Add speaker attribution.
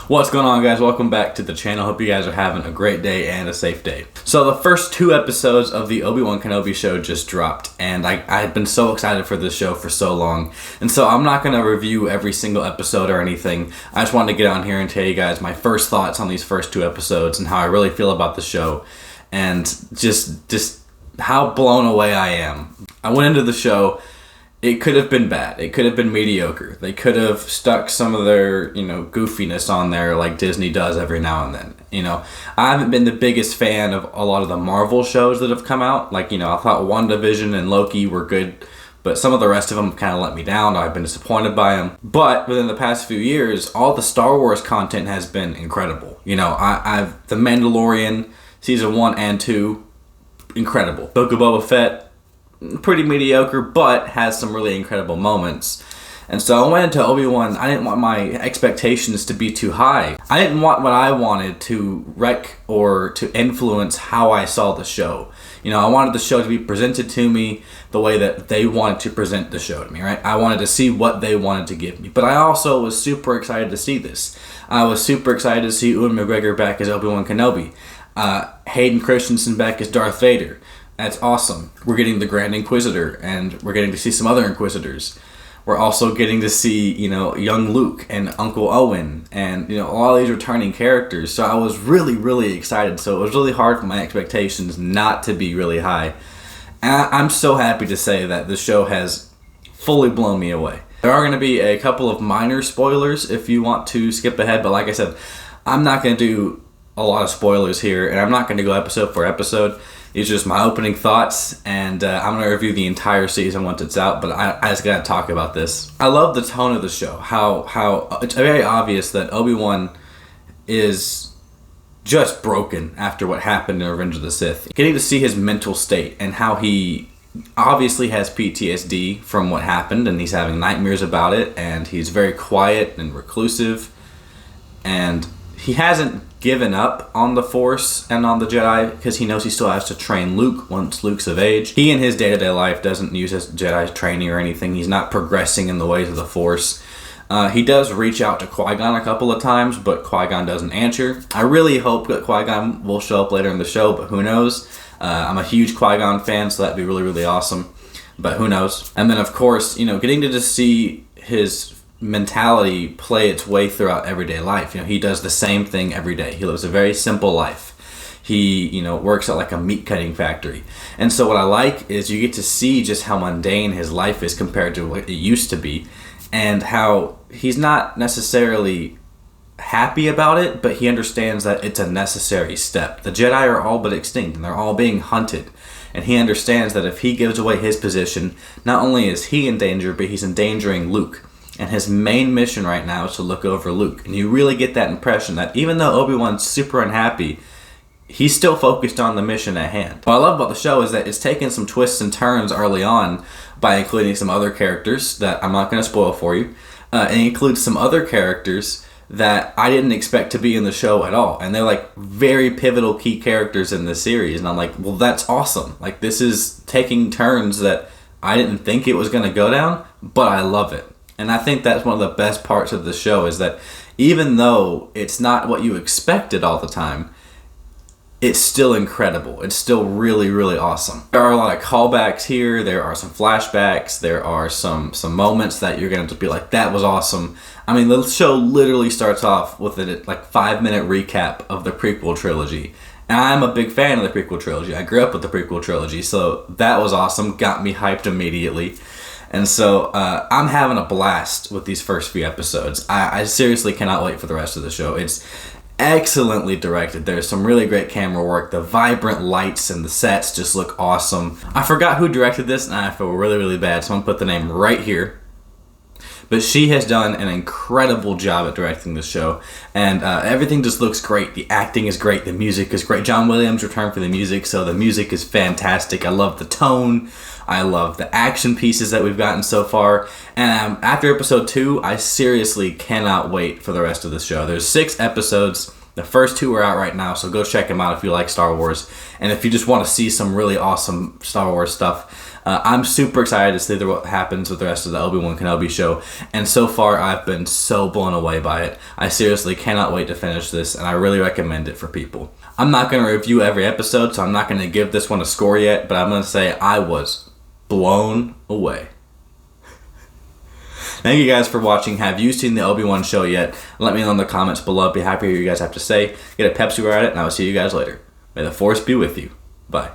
Speaker 1: What's going on, guys? Welcome back to the channel. Hope you guys are having a great day and a safe day. So the first 2 episodes of the Obi-Wan Kenobi show just dropped, and I've been so excited for this show for so long. And so I'm not going to review every single episode or anything. I just wanted to get on here and tell you guys my first thoughts on these first 2 episodes and how I really feel about the show, and just how blown away I am. I went into the show. It could have been bad. It could have been mediocre. They could have stuck some of their, goofiness on there like Disney does every now and then. I haven't been the biggest fan of a lot of the Marvel shows that have come out. I thought WandaVision and Loki were good, but some of the rest of them kind of let me down. I've been disappointed by them. But within the past few years, all the Star Wars content has been incredible. I've The Mandalorian, season 1 and 2, incredible. Book of Boba Fett, pretty mediocre, but has some really incredible moments. And so I went into Obi-Wan. I didn't want my expectations to be too high. I didn't want what I wanted to wreck or to influence how I saw the show. I wanted the show to be presented to me the way that they wanted to present the show to me, right? I wanted to see what they wanted to give me. But I also was super excited to see this. I was super excited to see Ewan McGregor back as Obi-Wan Kenobi. Hayden Christensen back as Darth Vader. That's awesome. We're getting the Grand Inquisitor, and we're getting to see some other Inquisitors. We're also getting to see, young Luke and Uncle Owen and, all these returning characters. So I was really, really excited. So it was really hard for my expectations not to be really high. And I'm so happy to say that the show has fully blown me away. There are going to be a couple of minor spoilers if you want to skip ahead. But like I said, I'm not going to do a lot of spoilers here, and I'm not going to go episode for episode. These are just my opening thoughts, and I'm going to review the entire season once it's out, but I just got to talk about this. I love the tone of the show, how it's very obvious that Obi-Wan is just broken after what happened in Revenge of the Sith. Getting to see his mental state and how he obviously has PTSD from what happened, and he's having nightmares about it, and he's very quiet and reclusive, and he hasn't given up on the Force and on the Jedi because he knows he still has to train Luke once Luke's of age. He in his day-to-day life doesn't use his Jedi training or anything. He's not progressing in the ways of the Force. He does reach out to Qui-Gon a couple of times, but Qui-Gon doesn't answer. I really hope that Qui-Gon will show up later in the show, but who knows? I'm a huge Qui-Gon fan, so that'd be really, really awesome, but who knows? And then, of course, getting to just see his mentality play its way throughout everyday life. He does the same thing every day. He lives a very simple life. He, works at like a meat cutting factory. And so what I like is you get to see just how mundane his life is compared to what it used to be, and how he's not necessarily happy about it, but he understands that it's a necessary step. The Jedi are all but extinct, and they're all being hunted. And he understands that if he gives away his position, not only is he in danger, but he's endangering Luke. And his main mission right now is to look over Luke. And you really get that impression that even though Obi-Wan's super unhappy, he's still focused on the mission at hand. What I love about the show is that it's taken some twists and turns early on by including some other characters that I'm not going to spoil for you. And it includes some other characters that I didn't expect to be in the show at all. And they're like very pivotal key characters in this series. And I'm like, well, that's awesome. Like, this is taking turns that I didn't think it was going to go down, but I love it. And I think that's one of the best parts of the show, is that even though it's not what you expected all the time, it's still incredible. It's still really, really awesome. There are a lot of callbacks here. There are some flashbacks. There are some moments that you're going to be like, that was awesome. I mean, the show literally starts off with a 5-minute recap of the prequel trilogy. And I'm a big fan of the prequel trilogy. I grew up with the prequel trilogy, so that was awesome. Got me hyped immediately. And so I'm having a blast with these first few episodes. I seriously cannot wait for the rest of the show. It's excellently directed. There's some really great camera work. The vibrant lights and the sets just look awesome. I forgot who directed this, and I feel really, really bad, so I'm going to put the name right here. But she has done an incredible job at directing this show, and everything just looks great. The acting is great. The music is great. John Williams returned for the music, so the music is fantastic. I love the tone. I love the action pieces that we've gotten so far. And after episode 2, I seriously cannot wait for the rest of the show. There's 6 episodes. The first 2 are out right now, so go check them out if you like Star Wars. And if you just want to see some really awesome Star Wars stuff, I'm super excited to see what happens with the rest of the Obi-Wan Kenobi show. And so far, I've been so blown away by it. I seriously cannot wait to finish this, and I really recommend it for people. I'm not going to review every episode, so I'm not going to give this one a score yet, but I'm going to say I was blown away. Thank you guys for watching. Have you seen the Obi-Wan show yet? Let me know in the comments below. I'd be happy to hear what you guys have to say. Get a Pepsi at it, and I will see you guys later. May the Force be with you. Bye.